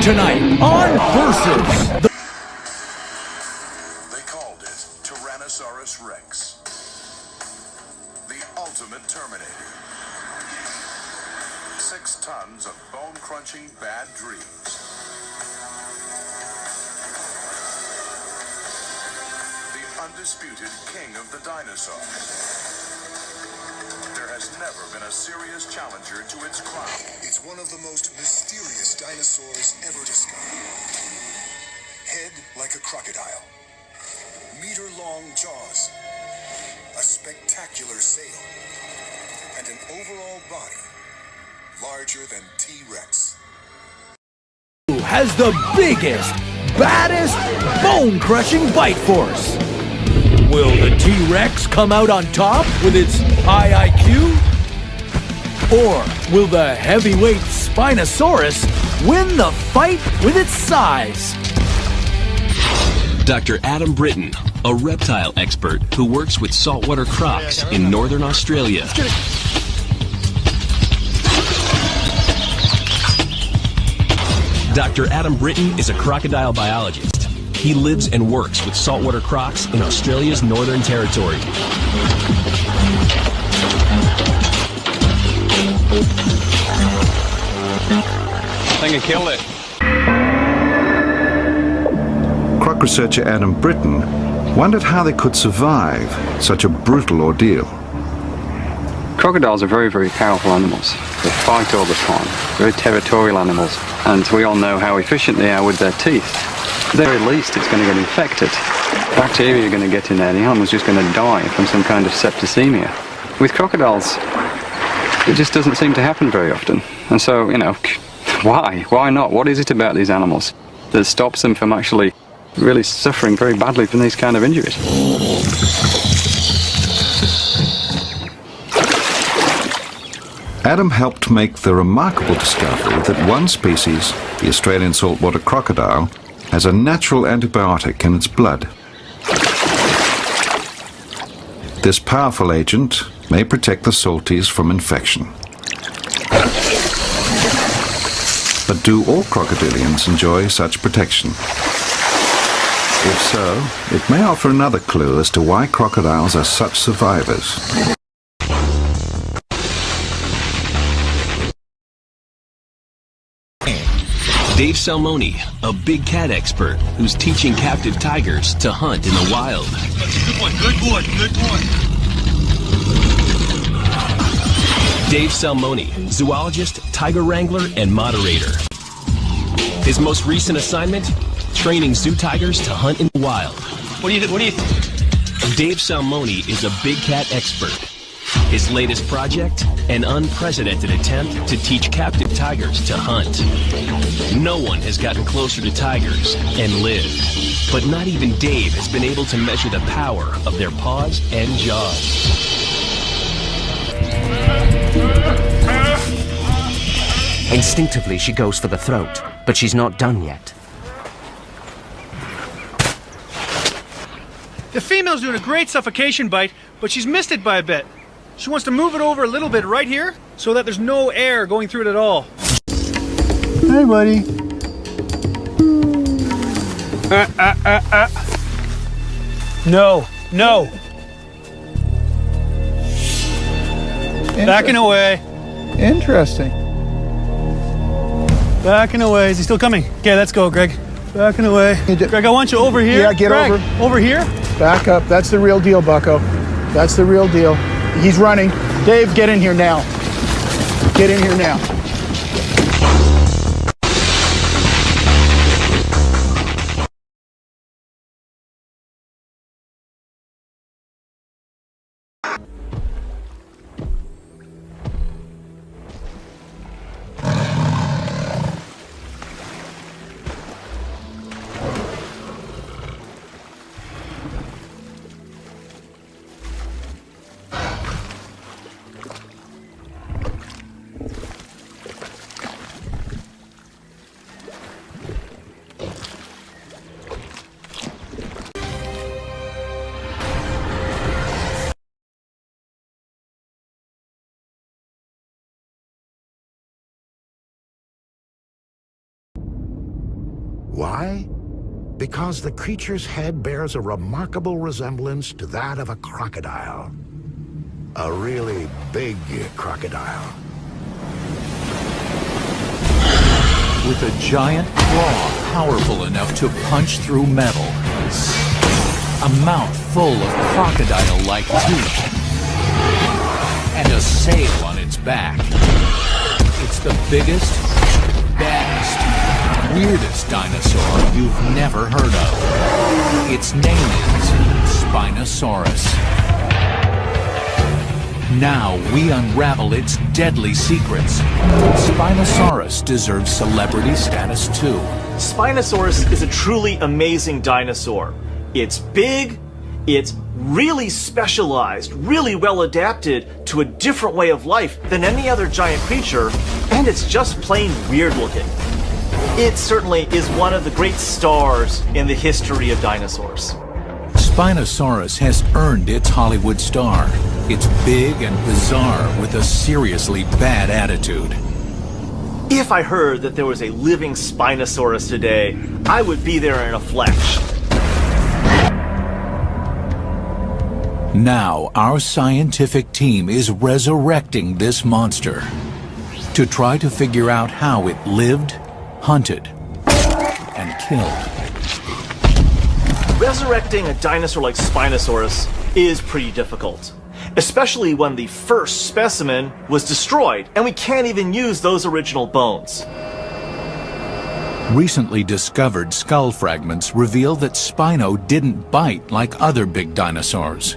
tonight on Versus. They called it Tyrannosaurus Rex, the ultimate Terminator. 6 tons of bone-crunching bad dreams. The undisputed king of the dinosaurs. There has never been a serious challenger to its crown. It's one of the most mysterious dinosaurs ever discovered. Head like a crocodile. Meter-long jaws. A spectacular sail. And an overall body larger than T-Rex. Who has the biggest, baddest, bone-crushing bite force? Will the T-Rex come out on top with its high IQ? Or will the heavyweight Spinosaurus win the fight with its size? Dr. Adam Britton, a reptile expert who works with saltwater crocs in northern Australia. Dr. Adam Britton is a crocodile biologist. He lives and works with saltwater crocs in Australia's Northern Territory. I think I killed it. Croc researcher Adam Britton wondered how they could survive such a brutal ordeal. Crocodiles are very, very powerful animals. They fight all the time. Very territorial animals. And we all know how efficient they are with their teeth. At the very least, it's going to get infected. Bacteria are going to get in there. The animal's just going to die from some kind of septicemia. With crocodiles, it just doesn't seem to happen very often. And so, you know, why? Why not? What is it about these animals that stops them from actually really suffering very badly from these kind of injuries? Adam helped make the remarkable discovery that one species, the Australian saltwater crocodile, has a natural antibiotic in its blood. This powerful agent may protect the salties from infection. But do all crocodilians enjoy such protection? If so, it may offer another clue as to why crocodiles are such survivors. Dave Salmoni, a big cat expert who's teaching captive tigers to hunt in the wild. Good one, good boy, good boy. Dave Salmoni, zoologist, tiger wrangler, and moderator. His most recent assignment, training zoo tigers to hunt in the wild. What do you think? Dave Salmoni is a big cat expert. His latest project, an unprecedented attempt to teach captive tigers to hunt. No one has gotten closer to tigers and lived, but not even Dave has been able to measure the power of their paws and jaws. Instinctively, she goes for the throat, but she's not done yet. The female's doing a great suffocation bite, but she's missed it by a bit. She wants to move it over a little bit right here so that there's no air going through it at all. Hey, buddy. No, no. Backing away. Interesting. Backing away. Is he still coming? Okay, let's go, Greg. Backing away. Greg, I want you over here. Yeah, get Greg, over. Over here. Back up. That's the real deal, Bucko. That's the real deal. He's running. Dave, get in here now. Get in here now. Why? Because the creature's head bears a remarkable resemblance to that of a crocodile. A really big crocodile. With a giant claw powerful enough to punch through metal. A mouth full of crocodile-like teeth. And a sail on its back. It's the biggest, baddest, weirdest dinosaur you've never heard of. Its name is Spinosaurus. Now we unravel its deadly secrets. Spinosaurus deserves celebrity status too. Spinosaurus is a truly amazing dinosaur. It's big, it's really specialized, really well adapted to a different way of life than any other giant creature, and it's just plain weird looking. It certainly is one of the great stars in the history of dinosaurs. Spinosaurus has earned its Hollywood star. It's big and bizarre with a seriously bad attitude. If I heard that there was a living Spinosaurus today, I would be there in a flash. Now, our scientific team is resurrecting this monster to try to figure out how it lived, hunted, and killed. Resurrecting a dinosaur like Spinosaurus is pretty difficult, especially when the first specimen was destroyed and we can't even use those original bones. Recently discovered skull fragments reveal that Spino didn't bite like other big dinosaurs.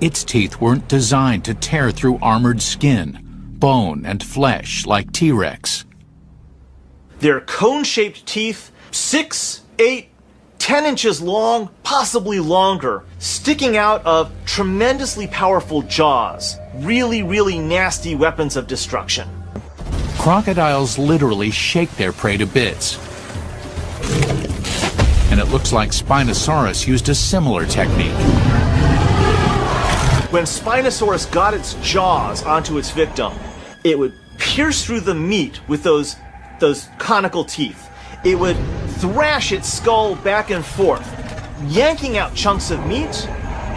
Its teeth weren't designed to tear through armored skin, bone, and flesh like T-Rex. They're cone-shaped teeth, 6, 8, 10 inches long, possibly longer, sticking out of tremendously powerful jaws. Really, really nasty weapons of destruction. Crocodiles literally shake their prey to bits. And it looks like Spinosaurus used a similar technique. When Spinosaurus got its jaws onto its victim, it would pierce through the meat with those conical teeth. It would thrash its skull back and forth, yanking out chunks of meat,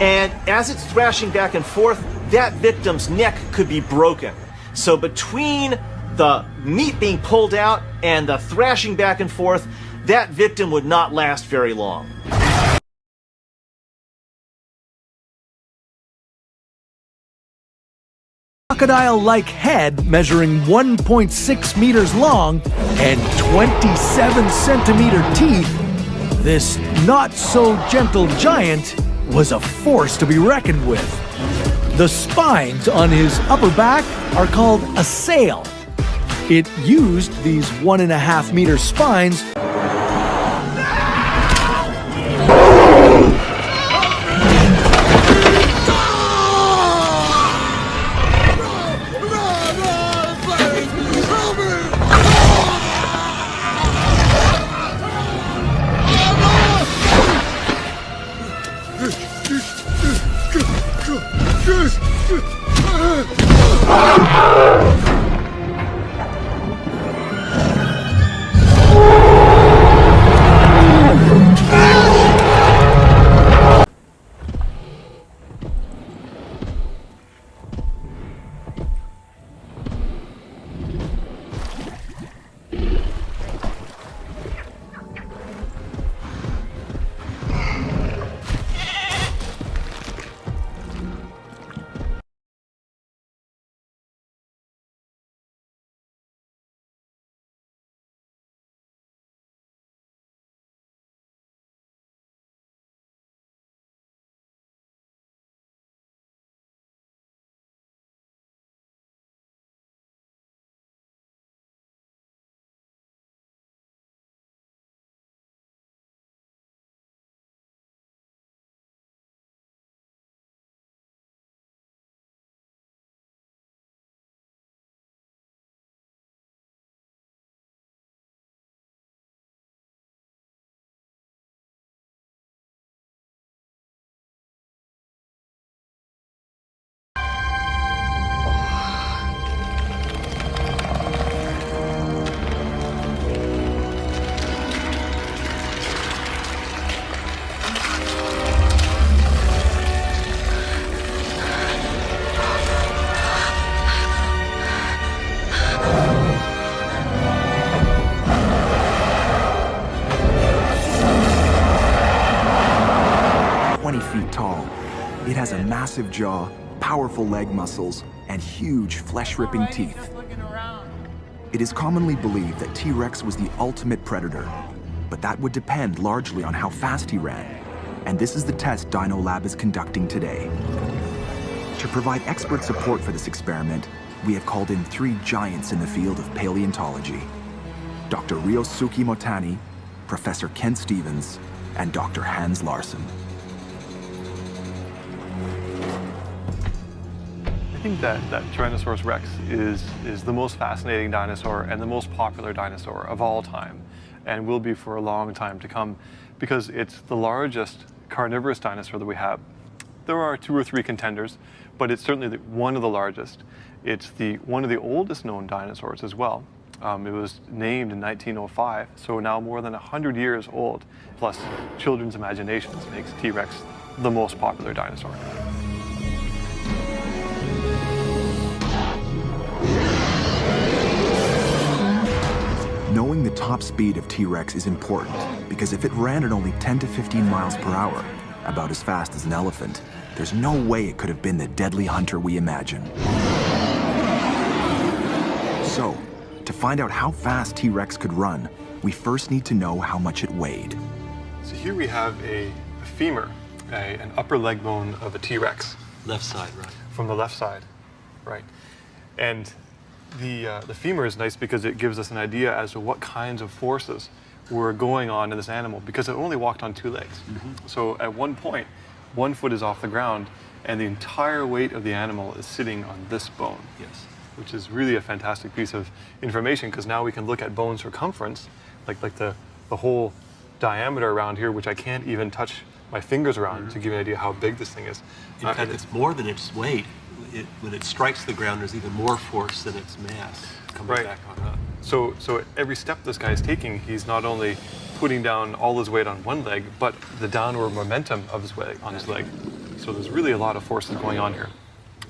and as it's thrashing back and forth, that victim's neck could be broken. So between the meat being pulled out and the thrashing back and forth, that victim would not last very long. Crocodile-like head measuring 1.6 meters long and 27 centimeter teeth, this not-so-gentle giant was a force to be reckoned with. The spines on his upper back are called a sail. It used these 1.5 meter spines massive jaw, powerful leg muscles, and huge flesh-ripping teeth. It is commonly believed that T-Rex was the ultimate predator, but that would depend largely on how fast he ran. And this is the test Dino Lab is conducting today. To provide expert support for this experiment, we have called in 3 giants in the field of paleontology: Dr. Ryosuke Motani, Professor Kent Stevens, and Dr. Hans Larsen. I think that Tyrannosaurus rex is the most fascinating dinosaur and the most popular dinosaur of all time, and will be for a long time to come, because it's the largest carnivorous dinosaur that we have. There are 2 or 3 contenders, but it's certainly one of the largest. It's one of the oldest known dinosaurs as well. It was named in 1905, so now more than 100 years old. Plus, children's imaginations makes T-Rex the most popular dinosaur. Knowing the top speed of T-Rex is important, because if it ran at only 10 to 15 miles per hour, about as fast as an elephant, there's no way it could have been the deadly hunter we imagine. So, to find out how fast T-Rex could run, we first need to know how much it weighed. So here we have a femur, an upper leg bone of a T-Rex. Left side, right. From the left side, right. And the femur is nice because it gives us an idea as to what kinds of forces were going on in this animal, because it only walked on 2 legs. So at one point, 1 foot is off the ground, and the entire weight of the animal is sitting on this bone. Yes. Which is really a fantastic piece of information, because now we can look at bone circumference, like the whole diameter around here, which I can't even touch my fingers around to give you an idea how big this thing is. In fact, it's more than its weight. When it strikes the ground, there's even more force than its mass coming back on up. So every step this guy is taking, he's not only putting down all his weight on one leg, but the downward momentum of his weight on his leg. So there's really a lot of forces going on here.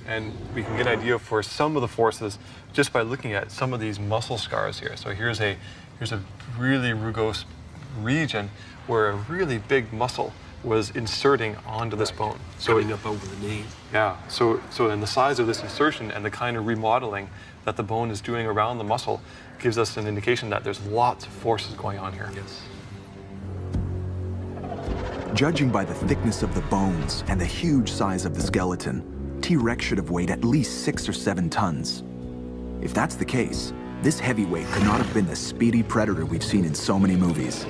And we can get an idea for some of the forces just by looking at some of these muscle scars here. So here's a really rugose region where a really big muscle was inserting onto this bone. So coming up over the knee. Yeah, so in the size of this insertion and the kind of remodeling that the bone is doing around the muscle gives us an indication that there's lots of forces going on here. Yes. Judging by the thickness of the bones and the huge size of the skeleton, T-Rex should have weighed at least 6 or 7 tons. If that's the case, this heavyweight could not have been the speedy predator we've seen in so many movies.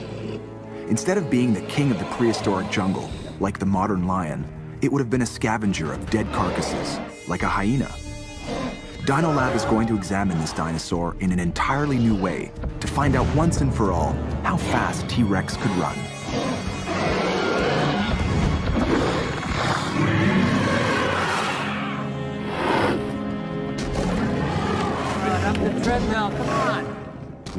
Instead of being the king of the prehistoric jungle, like the modern lion, it would have been a scavenger of dead carcasses, like a hyena. Dino Lab is going to examine this dinosaur in an entirely new way to find out once and for all how fast T-Rex could run. Up the treadmill, come on!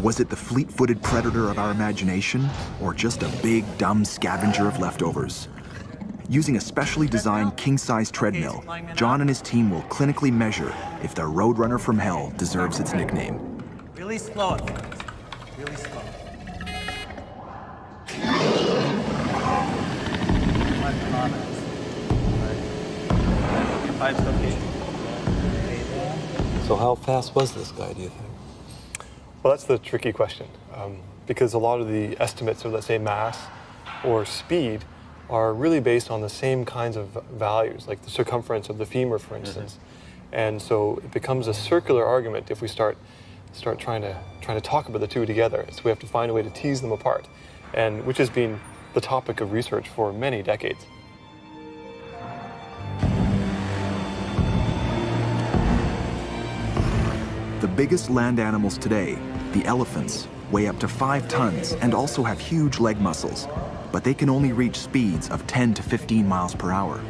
Was it the fleet-footed predator of our imagination, or just a big, dumb scavenger of leftovers? Using a specially designed king-size treadmill, John and his team will clinically measure if the Roadrunner from Hell deserves its nickname. Really slow it. Really slow. 5 kilometers. 5 locations. So how fast was this guy, do you think? Well, that's the tricky question, because a lot of the estimates of, let's say, mass or speed are really based on the same kinds of values, like the circumference of the femur, for instance. And so it becomes a circular argument if we start trying to talk about the two together. So we have to find a way to tease them apart, and which has been the topic of research for many decades. The biggest land animals today, the elephants, weigh up to 5 tons and also have huge leg muscles, but they can only reach speeds of 10 to 15 miles per hour.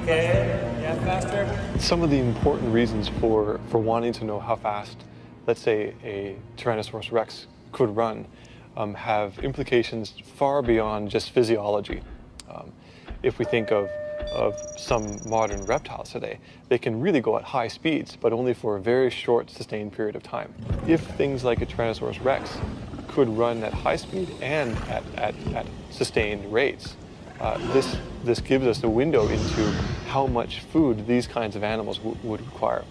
Okay, yeah, faster. Some of the important reasons for wanting to know how fast, let's say, a Tyrannosaurus rex could run have implications far beyond just physiology. If we think of some modern reptiles today, they can really go at high speeds, but only for a very short, sustained period of time. If things like a Tyrannosaurus rex would run at high speed and at sustained rates. This gives us a window into how much food these kinds of animals would require.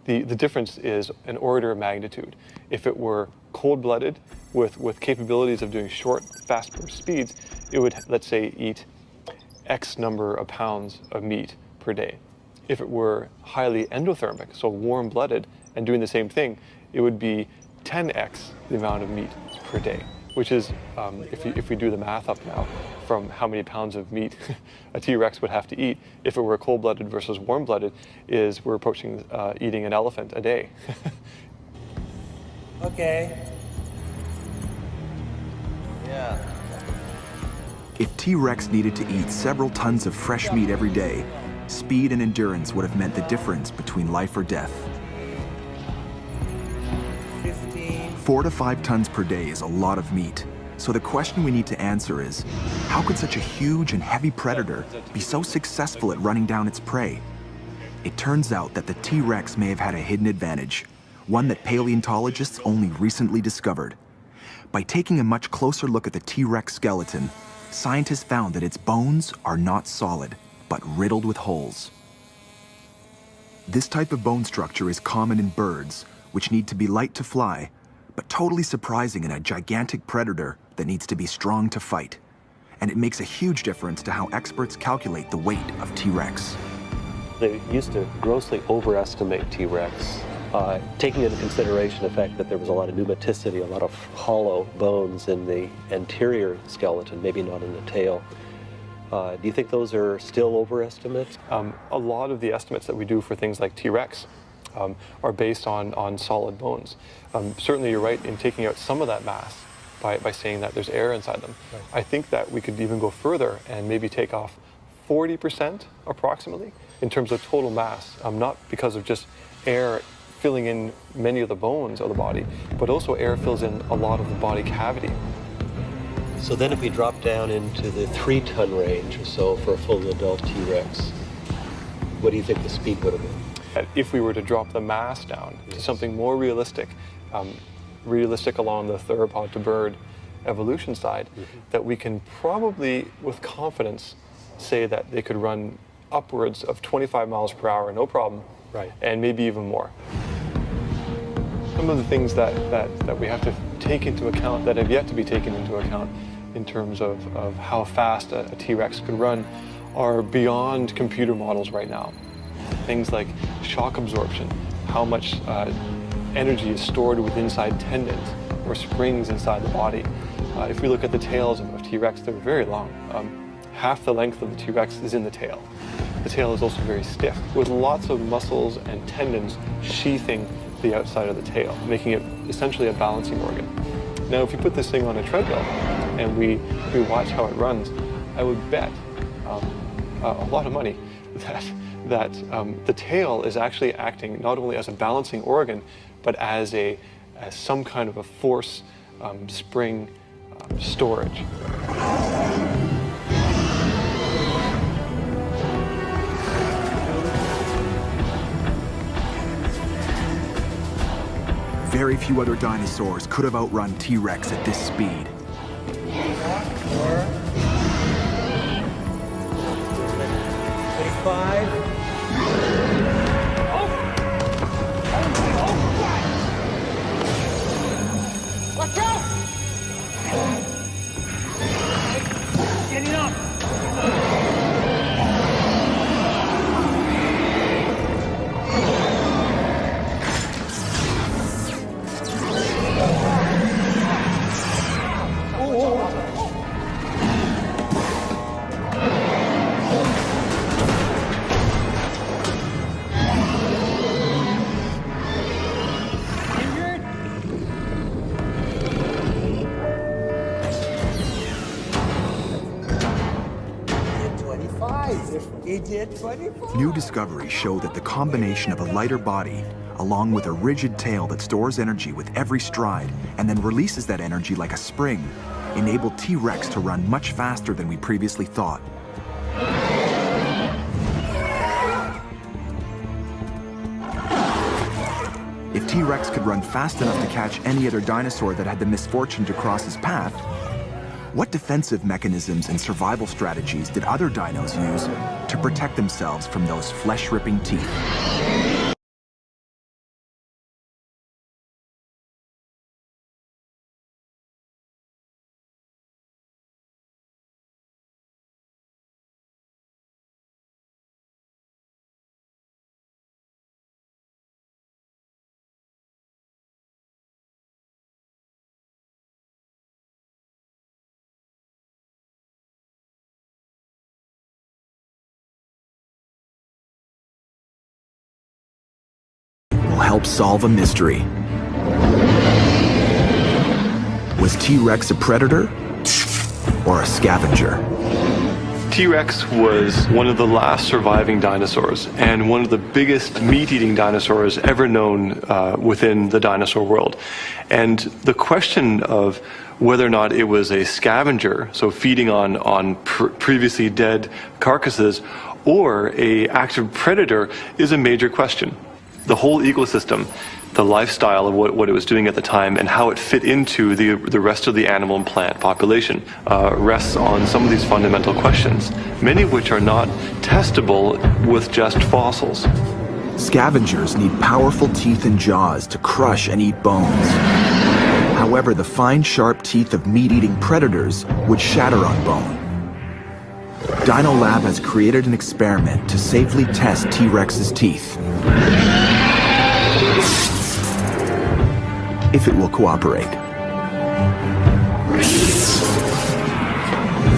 The difference is an order of magnitude. If it were cold-blooded with capabilities of doing short, fast burst speeds, it would, let's say, eat X number of pounds of meat per day. If it were highly endothermic, so warm-blooded, and doing the same thing, it would be 10x the amount of meat per day, which is, if we do the math up now, from how many pounds of meat a T-Rex would have to eat, if it were cold-blooded versus warm-blooded, is we're approaching eating an elephant a day. Okay. Yeah. If T-Rex needed to eat several tons of fresh meat every day, speed and endurance would have meant the difference between life or death. 4 to 5 tons per day is a lot of meat. So the question we need to answer is, how could such a huge and heavy predator be so successful at running down its prey? It turns out that the T-Rex may have had a hidden advantage, one that paleontologists only recently discovered. By taking a much closer look at the T-Rex skeleton, scientists found that its bones are not solid, but riddled with holes. This type of bone structure is common in birds, which need to be light to fly, but totally surprising in a gigantic predator that needs to be strong to fight. And it makes a huge difference to how experts calculate the weight of T-Rex. They used to grossly overestimate T-Rex, taking into consideration the fact that there was a lot of pneumaticity, a lot of hollow bones in the anterior skeleton, maybe not in the tail. Do you think those are still overestimates? A lot of the estimates that we do for things like T-Rex are based on solid bones. Certainly you're right in taking out some of that mass by saying that there's air inside them. Right. I think that we could even go further and maybe take off 40% approximately in terms of total mass, not because of just air filling in many of the bones of the body, but also air fills in a lot of the body cavity. So then if we drop down into the 3-ton range or so for a full adult T-Rex, what do you think the speed would have been? If we were to drop the mass down to something more realistic, realistic along the theropod to bird evolution side, that we can probably, with confidence, say that they could run upwards of 25 miles per hour, no problem, right, and maybe even more. Some of the things that we have to take into account that have yet to be taken into account in terms of how fast a T-Rex could run are beyond computer models right now. Things like shock absorption, how much energy is stored within inside tendons or springs inside the body. If we look at the tails of T-Rex, they're very long. Half the length of the T-Rex is in the tail. The tail is also very stiff, with lots of muscles and tendons sheathing the outside of the tail, making it essentially a balancing organ. Now, if you put this thing on a treadmill and we watch how it runs, I would bet a lot of money that the tail is actually acting not only as a balancing organ, but as some kind of a force spring storage. Very few other dinosaurs could have outrun T-Rex at this speed. 25. Watch out! Getting up! New discoveries show that the combination of a lighter body, along with a rigid tail that stores energy with every stride and then releases that energy like a spring, enabled T-Rex to run much faster than we previously thought. If T-Rex could run fast enough to catch any other dinosaur that had the misfortune to cross his path, what defensive mechanisms and survival strategies did other dinos use to protect themselves from those flesh-ripping teeth? Help solve a mystery. Was T-Rex a predator or a scavenger? T-Rex was one of the last surviving dinosaurs and one of the biggest meat-eating dinosaurs ever known within the dinosaur world. And the question of whether or not it was a scavenger, so feeding on previously dead carcasses, or an active predator is a major question. The whole ecosystem, the lifestyle of what it was doing at the time and how it fit into the rest of the animal and plant population rests on some of these fundamental questions, many of which are not testable with just fossils. Scavengers need powerful teeth and jaws to crush and eat bones. However, the fine, sharp teeth of meat-eating predators would shatter on bone. Dino Lab has created an experiment to safely test T-Rex's teeth. If it will cooperate.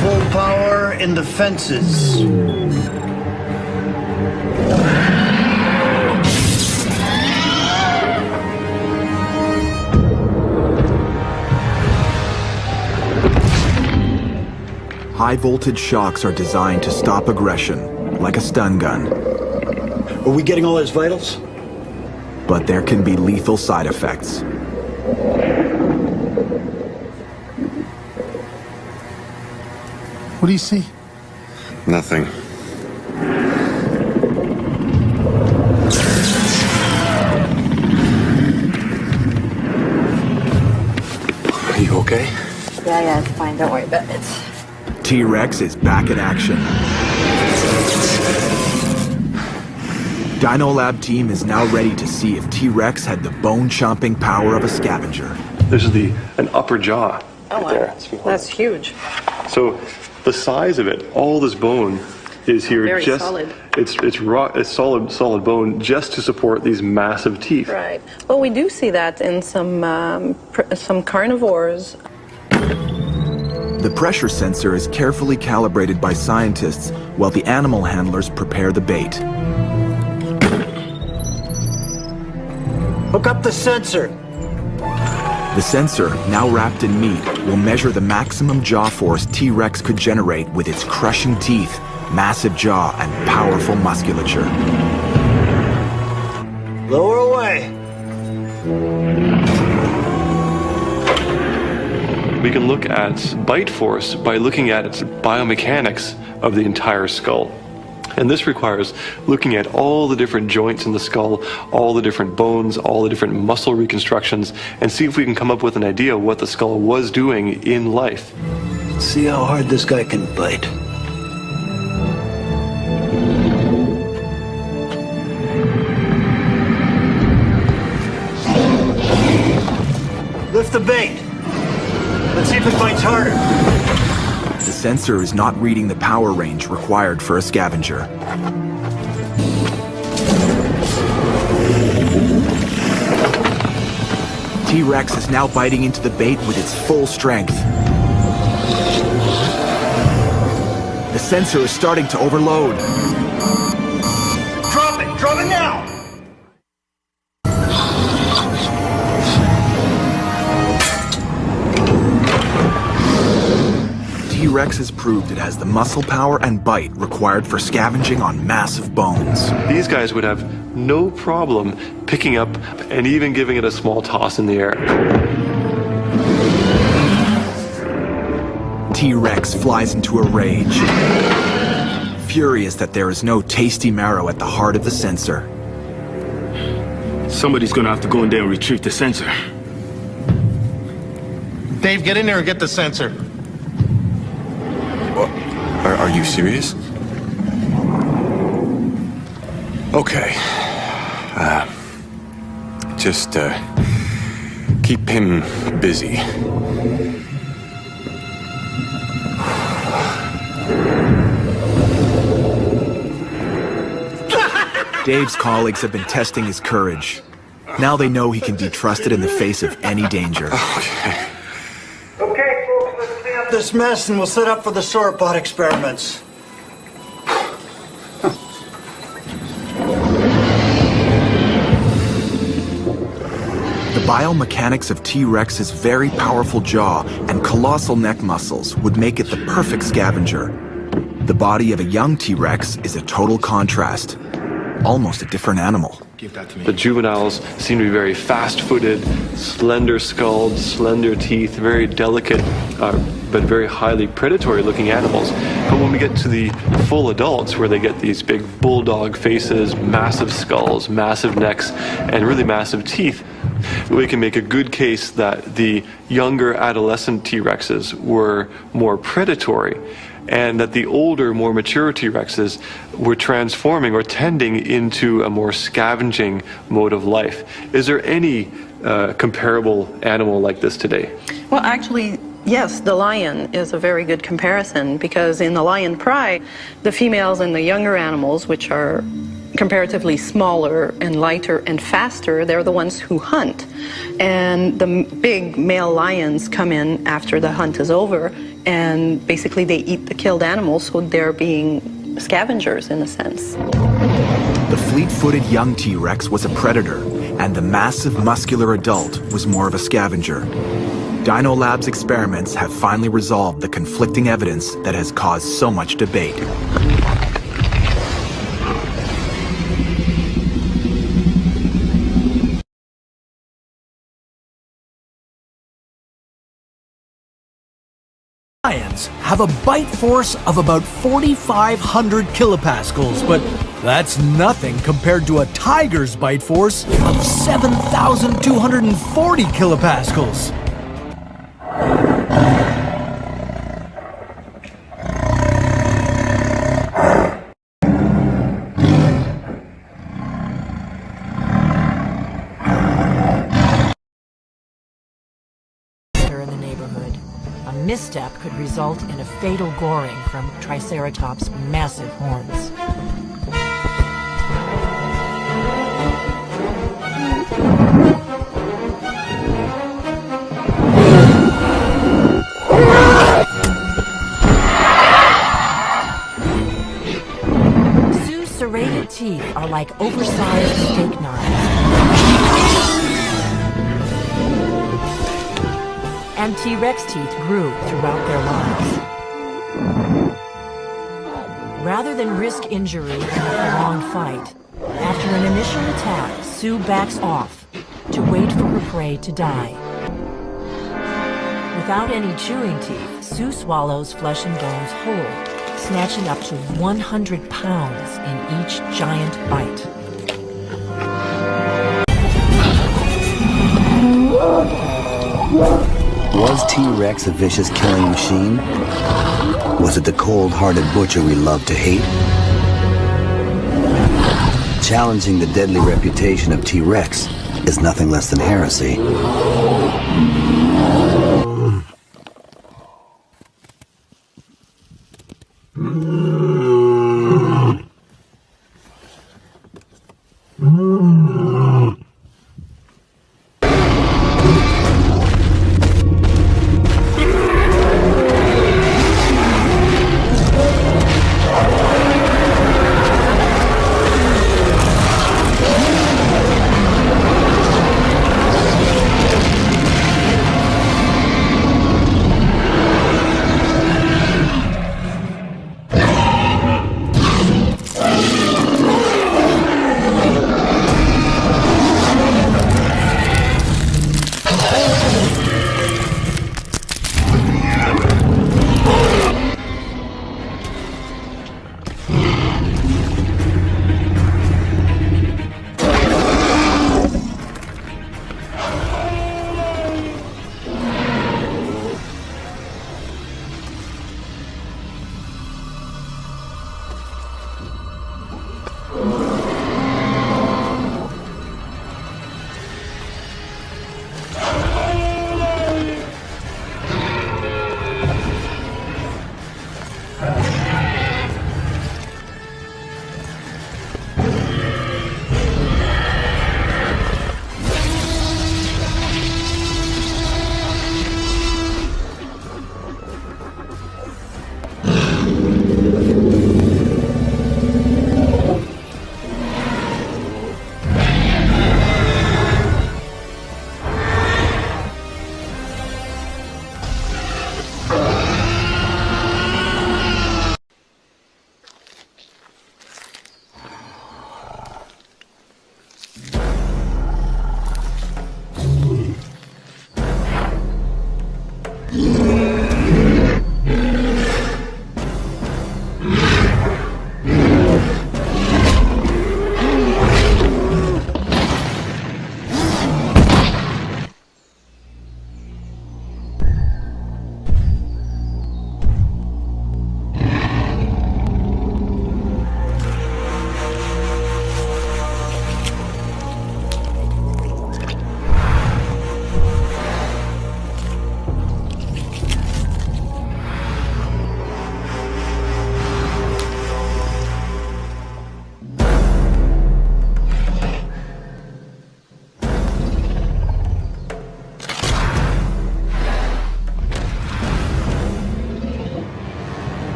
Full power in the fences. High-voltage shocks are designed to stop aggression, like a stun gun. Are we getting all his vitals? But there can be lethal side effects. What do you see? Nothing. Are you okay? Yeah, it's fine. Don't worry about it. T-Rex is back in action. Dino Lab team is now ready to see if T-Rex had the bone-chomping power of a scavenger. This is an upper jaw right there. That's huge. So the size of it, all this bone is here. Very just solid. It's raw, it's solid bone just to support these massive teeth. Right. Well, we do see that in some carnivores. The pressure sensor is carefully calibrated by scientists while the animal handlers prepare the bait. Hook up the sensor. The sensor, now wrapped in meat, will measure the maximum jaw force T-Rex could generate with its crushing teeth, massive jaw, and powerful musculature. Lower away. We can look at bite force by looking at its biomechanics of the entire skull. And this requires looking at all the different joints in the skull, all the different bones, all the different muscle reconstructions, and see if we can come up with an idea of what the skull was doing in life. See how hard this guy can bite. Lift the bait. Let's see if it bites harder. The sensor is not reading the power range required for a scavenger. T-Rex is now biting into the bait with its full strength. The sensor is starting to overload. Drop it! Drop it now! T-Rex has proved it has the muscle power and bite required for scavenging on massive bones. These guys would have no problem picking up and even giving it a small toss in the air. T-Rex flies into a rage, furious that there is no tasty marrow at the heart of the sensor. Somebody's gonna have to go in there and retrieve the sensor. Dave, get in there and get the sensor. Are you serious? Okay. Just keep him busy. Dave's colleagues have been testing his courage. Now they know he can be trusted in the face of any danger. Okay. Okay, folks, let's clean up this mess and we'll set up for the sauropod experiments. The biomechanics of T-Rex's very powerful jaw and colossal neck muscles would make it the perfect scavenger. The body of a young T-Rex is a total contrast. Almost a different animal. The juveniles seem to be very fast-footed, slender-skulled, slender teeth, very delicate, but very highly predatory-looking animals. But when we get to the full adults, where they get these big bulldog faces, massive skulls, massive necks, and really massive teeth, we can make a good case that the younger adolescent T-Rexes were more predatory, and that the older, more mature T-Rexes were transforming or tending into a more scavenging mode of life. Is there any comparable animal like this today? Well, actually, yes, the lion is a very good comparison, because in the lion pride, the females and the younger animals, which are comparatively smaller and lighter and faster, they're the ones who hunt. And the big male lions come in after the hunt is over, and basically they eat the killed animals, so they're being scavengers in a sense. The fleet-footed young T-Rex was a predator, and the massive muscular adult was more of a scavenger. Dino Lab's experiments have finally resolved the conflicting evidence that has caused so much debate. Lions have a bite force of about 4,500 kilopascals, but that's nothing compared to a tiger's bite force of 7,240 kilopascals. Misstep could result in a fatal goring from Triceratops' massive horns. Sue's serrated teeth are like oversized steak knives. And T-Rex teeth grew throughout their lives. Rather than risk injury in a prolonged fight, after an initial attack, Sue backs off to wait for her prey to die. Without any chewing teeth, Sue swallows flesh and bones whole, snatching up to 100 pounds in each giant bite. Was T-Rex a vicious killing machine? Was it the cold-hearted butcher we love to hate? Challenging the deadly reputation of T-Rex is nothing less than heresy.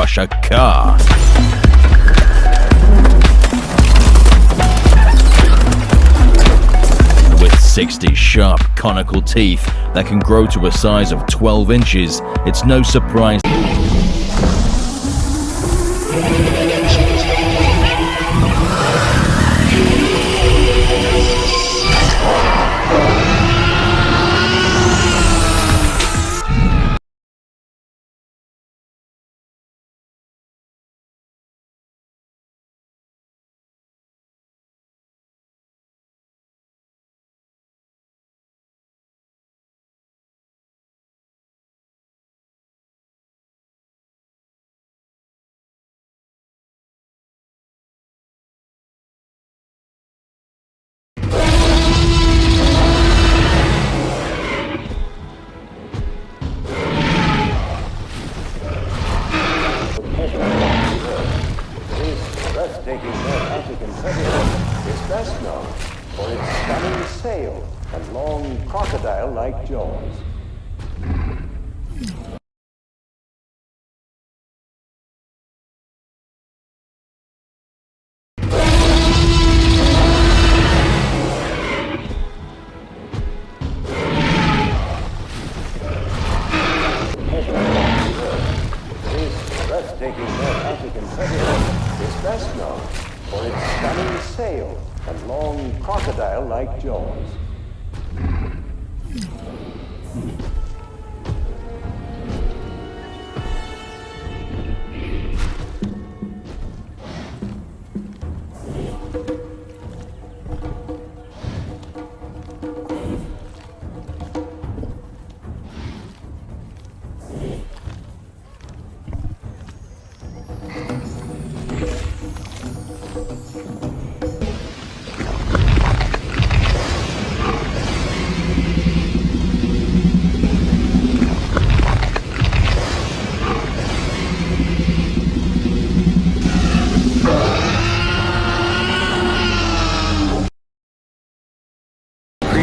crush a car. With 60 sharp conical teeth that can grow to a size of 12 inches, it's no surprise. breathtaking North African predator is best known for its stunning sail and long crocodile-like jaws. Breathtaking North African predator is best known for its stunning sail and long crocodile-like jaws.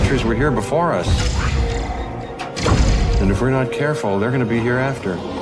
Creatures were here before us. And if we're not careful, they're going to be here after.